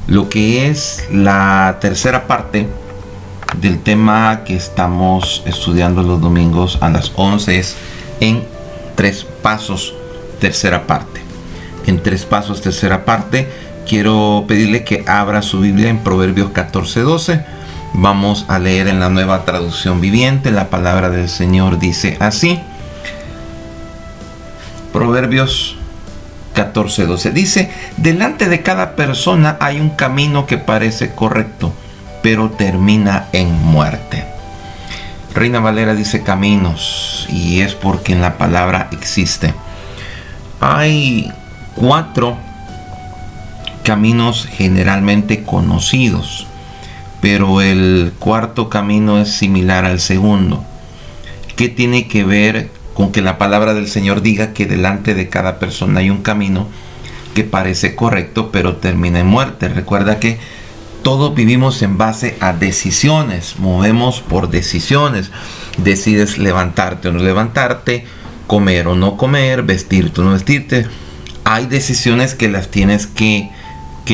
lo que es la tercera parte del tema que estamos estudiando los domingos a las 11 es en 3 pasos, tercera parte. En 3 pasos, tercera parte, quiero pedirle que abra su Biblia en Proverbios 14:12. Vamos a leer en la Nueva Traducción Viviente. La palabra del Señor dice así. Proverbios 14:12 dice: delante de cada persona hay un camino que parece correcto, pero termina en muerte. Reina Valera dice caminos, y es porque en la palabra existe. Hay 4 caminos generalmente conocidos, pero el cuarto camino es similar al segundo. ¿Qué tiene que ver con que la palabra del Señor diga que delante de cada persona hay un camino que parece correcto, pero termina en muerte? Recuerda que todos vivimos en base a decisiones, movemos por decisiones. Decides levantarte o no levantarte, comer o no comer, vestirte o no vestirte. Hay decisiones que las tienes que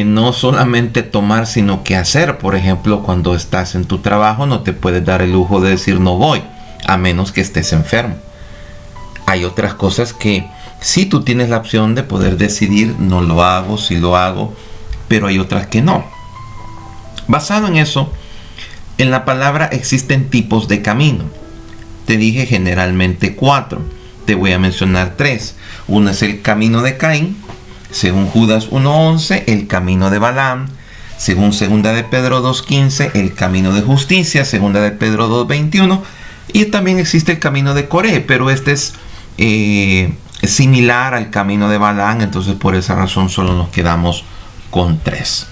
no solamente tomar, sino que hacer. Por ejemplo, cuando estás en tu trabajo no te puedes dar el lujo de decir no voy, a menos que estés enfermo. Hay otras cosas que sí tú tienes la opción de poder decidir, no lo hago, sí lo hago, pero hay otras que no. Basado en eso, en la palabra existen tipos de camino. Te dije generalmente 4. Te voy a mencionar 3. Uno es el camino de Caín, según Judas 1:11, el camino de Balaam, según 2 de Pedro 2:15, el camino de justicia, 2 de Pedro 2:21, y también existe el camino de Coré, pero este es similar al camino de Balaam, entonces por esa razón solo nos quedamos con 3.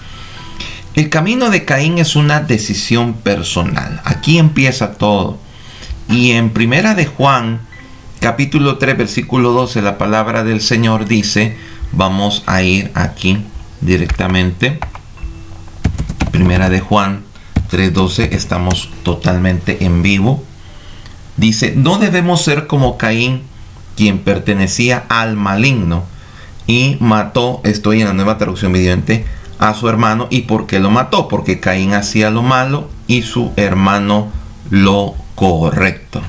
El camino de Caín es una decisión personal. Aquí empieza todo. Y en Primera de Juan, capítulo 3, versículo 12, la palabra del Señor dice, vamos a ir aquí directamente. Primera de Juan 3:12, estamos totalmente en vivo. Dice, no debemos ser como Caín, quien pertenecía al maligno y mató, estoy en la Nueva Traducción Viviente, a su hermano. ¿Y por qué lo mató? Porque Caín hacía lo malo y su hermano lo correcto.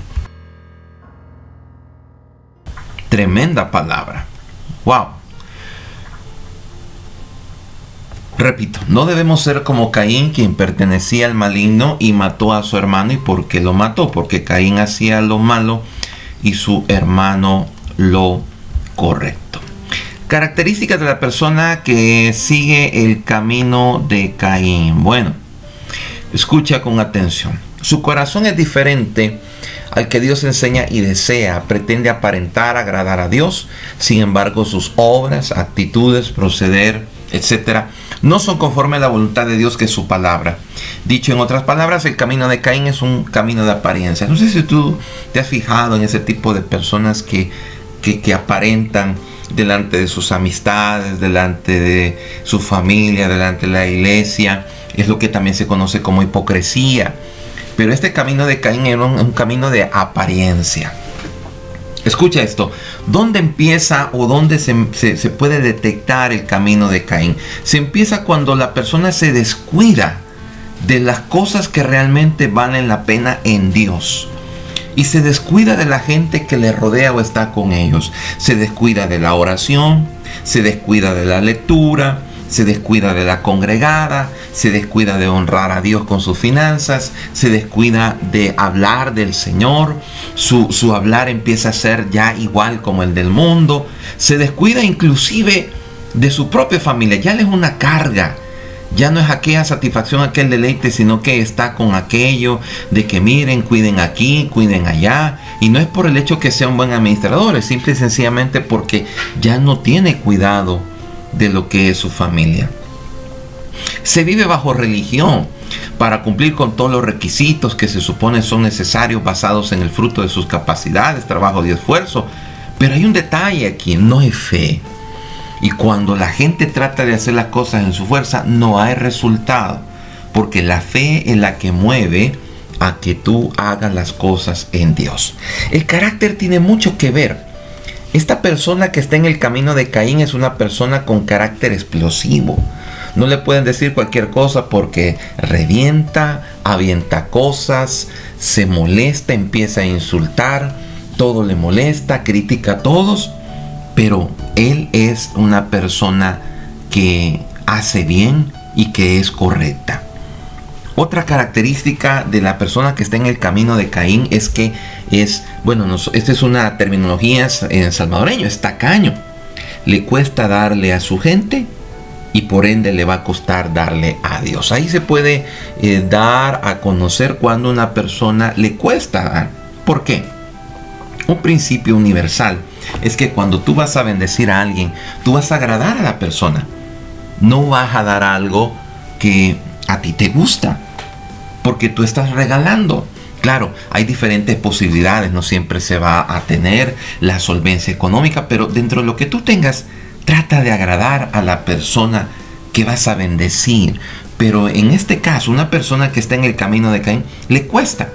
Tremenda palabra. Wow. Repito, no debemos ser como Caín, quien pertenecía al maligno y mató a su hermano. ¿Y por qué lo mató? Porque Caín hacía lo malo y su hermano lo correcto. Características de la persona que sigue el camino de Caín. Bueno, escucha con atención. Su corazón es diferente al que Dios enseña y desea. Pretende aparentar agradar a Dios. Sin embargo, sus obras, actitudes, proceder, etcétera, no son conforme a la voluntad de Dios, que es su palabra. Dicho en otras palabras, el camino de Caín es un camino de apariencia. No sé si tú te has fijado en ese tipo de personas que aparentan delante de sus amistades, delante de su familia, delante de la iglesia. Es lo que también se conoce como hipocresía. Pero este camino de Caín era un camino de apariencia. Escucha esto. ¿Dónde empieza o dónde se puede detectar el camino de Caín? Se empieza cuando la persona se descuida de las cosas que realmente valen la pena en Dios. Y se descuida de la gente que le rodea o está con ellos. Se descuida de la oración, se descuida de la lectura, se descuida de la congregada, se descuida de honrar a Dios con sus finanzas, se descuida de hablar del Señor, su hablar empieza a ser ya igual como el del mundo, se descuida inclusive de su propia familia, ya le es una carga. Ya no es aquella satisfacción, aquel deleite, sino que está con aquello de que miren, cuiden aquí, cuiden allá. Y no es por el hecho que sea un buen administrador, es simple y sencillamente porque ya no tiene cuidado de lo que es su familia. Se vive bajo religión para cumplir con todos los requisitos que se supone son necesarios, basados en el fruto de sus capacidades, trabajo y esfuerzo. Pero hay un detalle aquí, no hay fe. Y cuando la gente trata de hacer las cosas en su fuerza, no hay resultado. Porque la fe es la que mueve a que tú hagas las cosas en Dios. El carácter tiene mucho que ver. Esta persona que está en el camino de Caín es una persona con carácter explosivo. No le pueden decir cualquier cosa porque revienta, avienta cosas, se molesta, empieza a insultar, todo le molesta, critica a todos, pero él es una persona que hace bien y que es correcta. Otra característica de la persona que está en el camino de Caín es que esta es una terminología en salvadoreño, es tacaño. Le cuesta darle a su gente y por ende le va a costar darle a Dios. Ahí se puede dar a conocer cuando una persona le cuesta dar. ¿Por qué? Un principio universal es que cuando tú vas a bendecir a alguien, tú vas a agradar a la persona. No vas a dar algo que a ti te gusta, porque tú estás regalando. Claro, hay diferentes posibilidades, no siempre se va a tener la solvencia económica, pero dentro de lo que tú tengas, trata de agradar a la persona que vas a bendecir. Pero en este caso, una persona que está en el camino de Caín, le cuesta.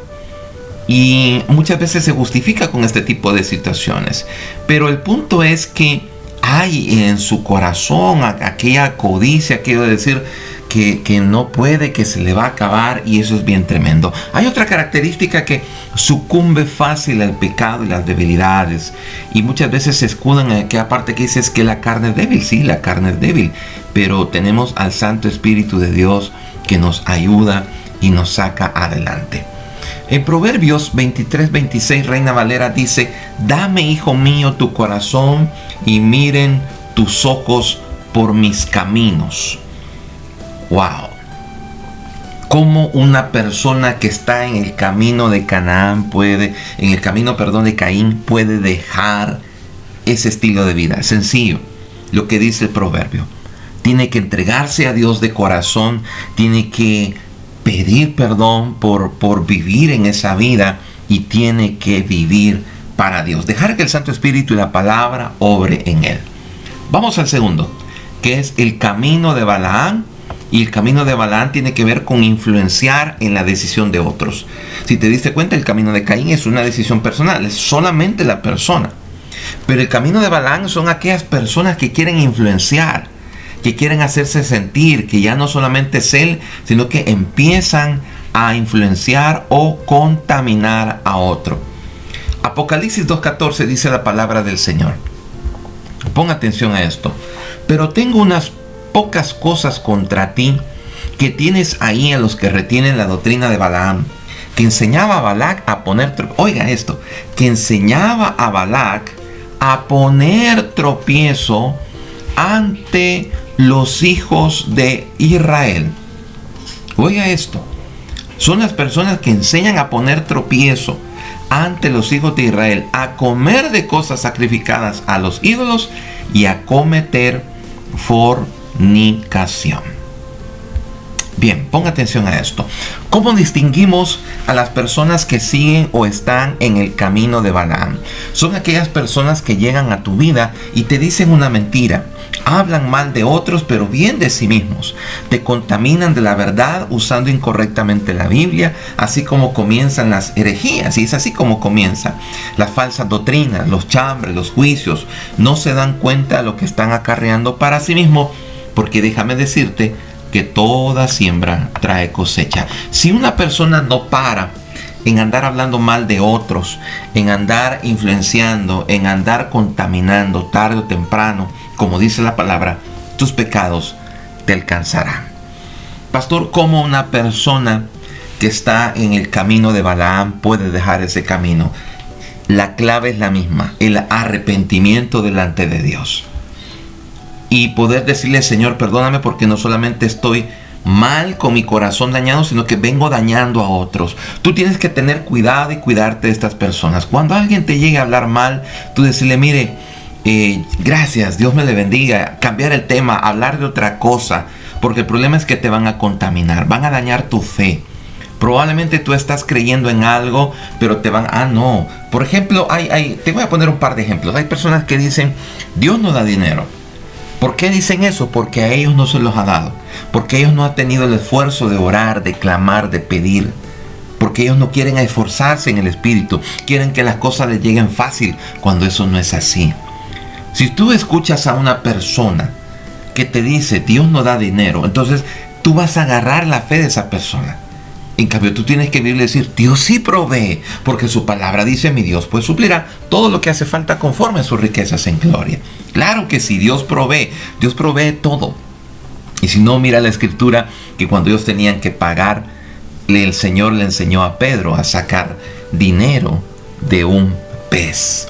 Y muchas veces se justifica con este tipo de situaciones. Pero el punto es que hay en su corazón aquella codicia, quiero decir, que no puede, que se le va a acabar, y eso es bien tremendo. Hay otra característica que sucumbe fácil al pecado y las debilidades, y muchas veces se escudan en aquella parte que dice es que la carne es débil. Sí, la carne es débil, pero tenemos al Santo Espíritu de Dios que nos ayuda y nos saca adelante. En Proverbios 23:26, Reina Valera dice: dame, hijo mío, tu corazón y miren tus ojos por mis caminos. Wow. Cómo una persona que está en el camino de de Caín puede dejar ese estilo de vida. Sencillo, lo que dice el proverbio. Tiene que entregarse a Dios de corazón, tiene que pedir perdón por vivir en esa vida y tiene que vivir para Dios. Dejar que el Santo Espíritu y la palabra obre en él. Vamos al segundo, que es el camino de Balaam. Y el camino de Balaam tiene que ver con influenciar en la decisión de otros. Si te diste cuenta, el camino de Caín es una decisión personal, es solamente la persona. Pero el camino de Balaam son aquellas personas que quieren influenciar, que quieren hacerse sentir, que ya no solamente es él, sino que empiezan a influenciar o contaminar a otro. Apocalipsis 2:14 dice la palabra del Señor. Pon atención a esto. Pero tengo unas pocas cosas contra ti, que tienes ahí a los que retienen la doctrina de Balaam, que enseñaba a Balac a poner, que enseñaba a Balac a poner tropiezo ante los hijos de Israel. Oiga esto, son las personas que enseñan a poner tropiezo ante los hijos de Israel, a comer de cosas sacrificadas a los ídolos y a cometer fornicación. Bien, ponga atención a esto. ¿Cómo distinguimos a las personas que siguen o están en el camino de Balaam? Son aquellas personas que llegan a tu vida y te dicen una mentira, hablan mal de otros pero bien de sí mismos, te contaminan de la verdad usando incorrectamente la Biblia, así como comienzan las herejías, y es así como comienza las falsas doctrinas, los chambres, los juicios. No se dan cuenta de lo que están acarreando para sí mismos, porque déjame decirte que toda siembra trae cosecha. Si una persona no para en andar hablando mal de otros, en andar influenciando, en andar contaminando, tarde o temprano, como dice la palabra, tus pecados te alcanzarán. Pastor, ¿cómo una persona que está en el camino de Balaam puede dejar ese camino? La clave es la misma, el arrepentimiento delante de Dios. Y poder decirle: Señor, perdóname, porque no solamente estoy mal con mi corazón dañado, sino que vengo dañando a otros. Tú tienes que tener cuidado y cuidarte de estas personas. Cuando alguien te llegue a hablar mal, tú decirle: mire, gracias, Dios me le bendiga. Cambiar el tema, hablar de otra cosa, porque el problema es que te van a contaminar, van a dañar tu fe. Probablemente tú estás creyendo en algo, pero te van... no. Por ejemplo, te voy a poner un par de ejemplos. Hay personas que dicen: Dios no da dinero. ¿Por qué dicen eso? Porque a ellos no se los ha dado. Porque ellos no han tenido el esfuerzo de orar, de clamar, de pedir. Porque ellos no quieren esforzarse en el Espíritu. Quieren que las cosas les lleguen fácil, cuando eso no es así. Si tú escuchas a una persona que te dice, Dios no da dinero, entonces tú vas a agarrar la fe de esa persona. En cambio, tú tienes que vivir y decir, Dios sí provee, porque su palabra dice, mi Dios pues suplirá todo lo que hace falta conforme a sus riquezas en gloria. Claro que sí, Dios provee todo. Y si no, mira la escritura, que cuando ellos tenían que pagar, el Señor le enseñó a Pedro a sacar dinero de un pez.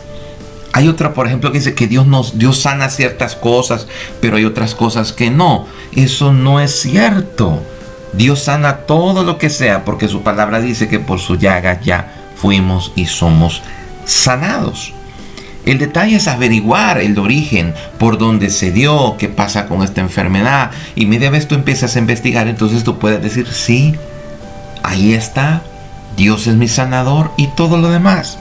Hay otra, por ejemplo, que dice que Dios sana ciertas cosas, pero hay otras cosas que no. Eso no es cierto. Dios sana todo lo que sea, porque su palabra dice que por su llaga ya fuimos y somos sanados. El detalle es averiguar el origen, por dónde se dio, qué pasa con esta enfermedad. Y media vez tú empiezas a investigar, entonces tú puedes decir, sí, ahí está, Dios es mi sanador y todo lo demás.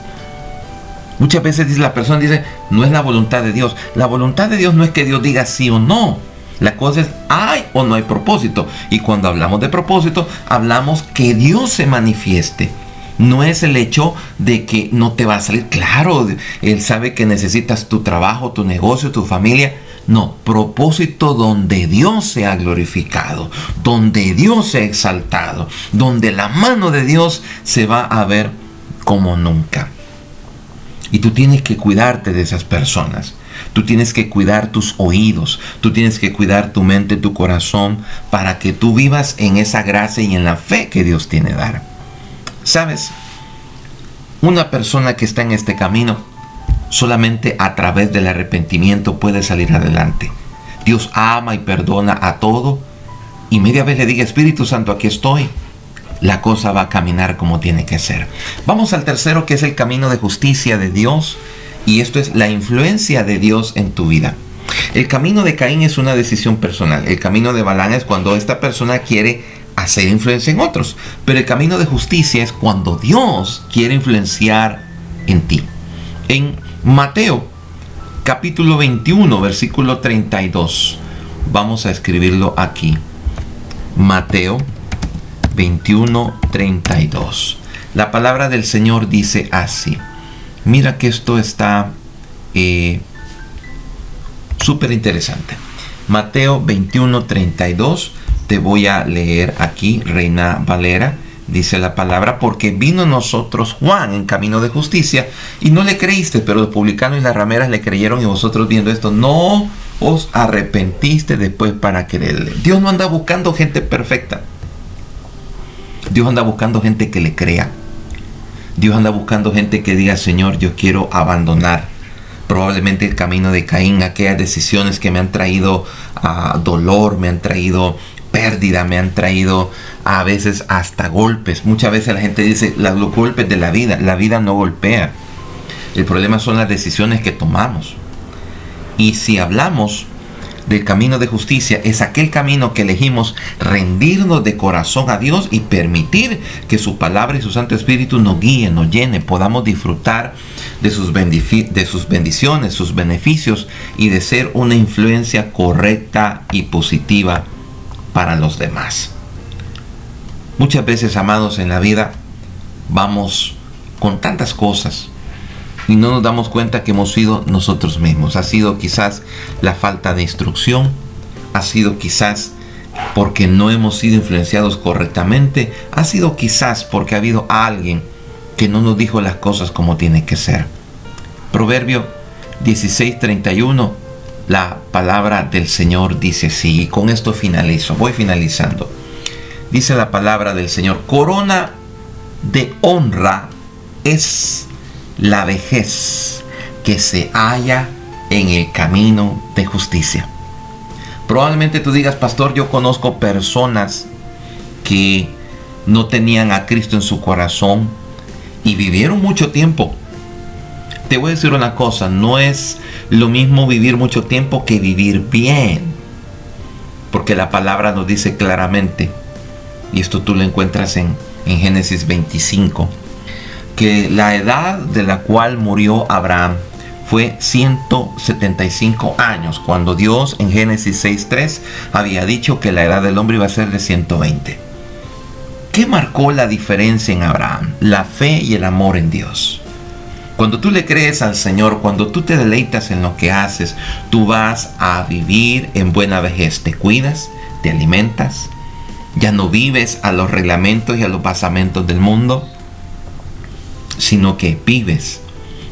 Muchas veces la persona dice, no es la voluntad de Dios. La voluntad de Dios no es que Dios diga sí o no. La cosa es, ¿hay o no hay propósito? Y cuando hablamos de propósito, hablamos que Dios se manifieste. No es el hecho de que no te va a salir. Claro, Él sabe que necesitas tu trabajo, tu negocio, tu familia. No, propósito donde Dios sea glorificado, donde Dios sea exaltado, donde la mano de Dios se va a ver como nunca. Y tú tienes que cuidarte de esas personas. Tú tienes que cuidar tus oídos, tú tienes que cuidar tu mente, tu corazón, para que tú vivas en esa gracia y en la fe que Dios tiene dar. ¿Sabes? Una persona que está en este camino, solamente a través del arrepentimiento puede salir adelante. Dios ama y perdona a todo, y media vez le diga, Espíritu Santo, aquí estoy, la cosa va a caminar como tiene que ser. Vamos al tercero, que es el camino de justicia de Dios. Y esto es la influencia de Dios en tu vida. El camino de Caín es una decisión personal. El camino de Balaam es cuando esta persona quiere hacer influencia en otros. Pero el camino de justicia es cuando Dios quiere influenciar en ti. En Mateo, capítulo 21, versículo 32. Vamos a escribirlo aquí. Mateo 21, 32. La palabra del Señor dice así. Mira que esto está súper interesante. Mateo 21, 32. Te voy a leer aquí, Reina Valera. Dice la palabra, porque vino a nosotros Juan en camino de justicia y no le creíste, pero los publicanos y las rameras le creyeron, y vosotros viendo esto no os arrepentiste después para creerle. Dios no anda buscando gente perfecta. Dios anda buscando gente que le crea. Dios anda buscando gente que diga, Señor, yo quiero abandonar probablemente el camino de Caín, aquellas decisiones que me han traído dolor, me han traído pérdida, me han traído a veces hasta golpes. Muchas veces la gente dice, los golpes de la vida no golpea. El problema son las decisiones que tomamos. Y si hablamos del camino de justicia, es aquel camino que elegimos rendirnos de corazón a Dios y permitir que su palabra y su Santo Espíritu nos guíe, nos llene, podamos disfrutar de sus bendiciones, sus beneficios, y de ser una influencia correcta y positiva para los demás. Muchas veces, amados, en la vida vamos con tantas cosas y no nos damos cuenta que hemos sido nosotros mismos. Ha sido quizás la falta de instrucción, ha sido quizás porque no hemos sido influenciados correctamente, ha sido quizás porque ha habido alguien que no nos dijo las cosas como tiene que ser. Proverbio 16:31, la palabra del Señor dice así, y con esto finalizo, voy finalizando. Dice la palabra del Señor, corona de honra es la vejez que se halla en el camino de justicia. Probablemente tú digas, pastor, yo conozco personas que no tenían a Cristo en su corazón y vivieron mucho tiempo. Te voy a decir una cosa, no es lo mismo vivir mucho tiempo que vivir bien, porque la palabra nos dice claramente, y esto tú lo encuentras en Génesis 25, que la edad de la cual murió Abraham fue 175 años, cuando Dios en Génesis 6:3 había dicho que la edad del hombre iba a ser de 120. ¿Qué marcó la diferencia en Abraham? La fe y el amor en Dios. Cuando tú le crees al Señor, cuando tú te deleitas en lo que haces, tú vas a vivir en buena vejez. Te cuidas, te alimentas, ya no vives a los reglamentos y a los pasamentos del mundo, sino que vives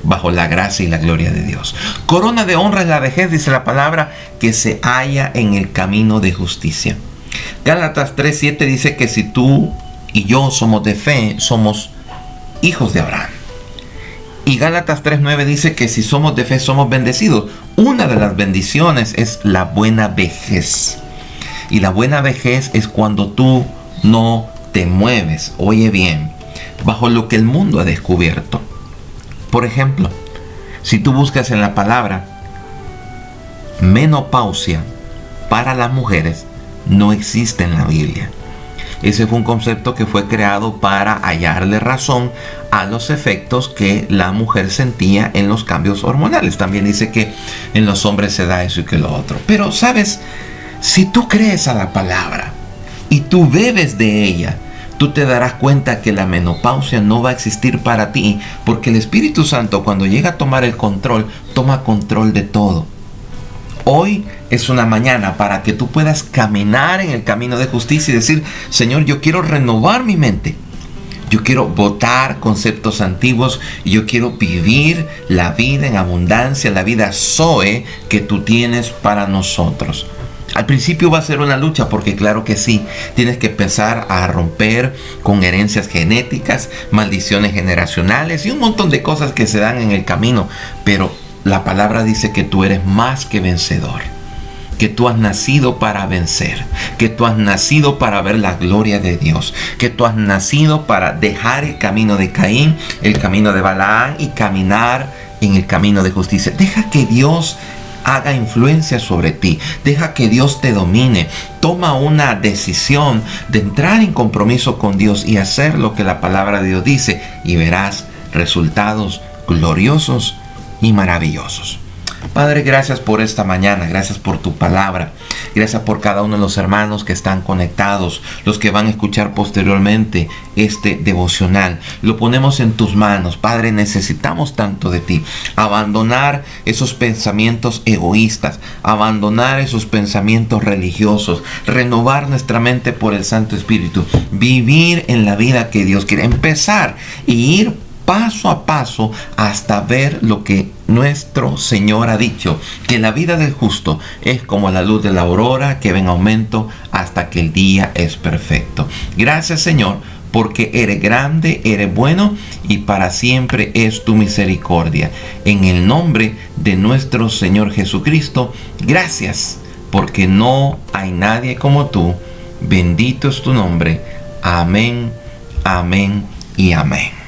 bajo la gracia y la gloria de Dios. Corona de honra es la vejez, dice la palabra, que se halla en el camino de justicia. Gálatas 3:7 dice que si tú y yo somos de fe, somos hijos de Abraham. Y Gálatas 3:9 dice que si somos de fe, somos bendecidos. Una de las bendiciones es la buena vejez. Y la buena vejez es cuando tú no te mueves, oye bien, bajo lo que el mundo ha descubierto. Por ejemplo, si tú buscas en la palabra menopausia para las mujeres, no existe en la Biblia. Ese fue un concepto que fue creado para hallarle razón a los efectos que la mujer sentía en los cambios hormonales. También dice que en los hombres se da eso y que lo otro. Pero, ¿sabes? Si tú crees a la palabra y tú bebes de ella, tú te darás cuenta que la menopausia no va a existir para ti, porque el Espíritu Santo, cuando llega a tomar el control, toma control de todo. Hoy es una mañana para que tú puedas caminar en el camino de justicia y decir: Señor, yo quiero renovar mi mente. Yo quiero botar conceptos antiguos y yo quiero vivir la vida en abundancia, la vida Zoe que tú tienes para nosotros. Al principio va a ser una lucha, porque claro que sí, tienes que empezar a romper con herencias genéticas, maldiciones generacionales y un montón de cosas que se dan en el camino. Pero la palabra dice que tú eres más que vencedor, que tú has nacido para vencer, que tú has nacido para ver la gloria de Dios, que tú has nacido para dejar el camino de Caín, el camino de Balaán y caminar en el camino de justicia. Deja que Dios haga influencia sobre ti. Deja que Dios te domine. Toma una decisión de entrar en compromiso con Dios y hacer lo que la palabra de Dios dice, y verás resultados gloriosos y maravillosos. Padre, gracias por esta mañana, gracias por tu palabra, gracias por cada uno de los hermanos que están conectados, los que van a escuchar posteriormente este devocional. Lo ponemos en tus manos, Padre. Necesitamos tanto de ti. Abandonar esos pensamientos egoístas, abandonar esos pensamientos religiosos, renovar nuestra mente por el Santo Espíritu, vivir en la vida que Dios quiere, empezar y ir paso a paso hasta ver lo que nuestro Señor ha dicho, que la vida del justo es como la luz de la aurora que va en aumento hasta que el día es perfecto. Gracias, Señor, porque eres grande, eres bueno y para siempre es tu misericordia. En el nombre de nuestro Señor Jesucristo, gracias, porque no hay nadie como tú. Bendito es tu nombre. Amén, amén y amén.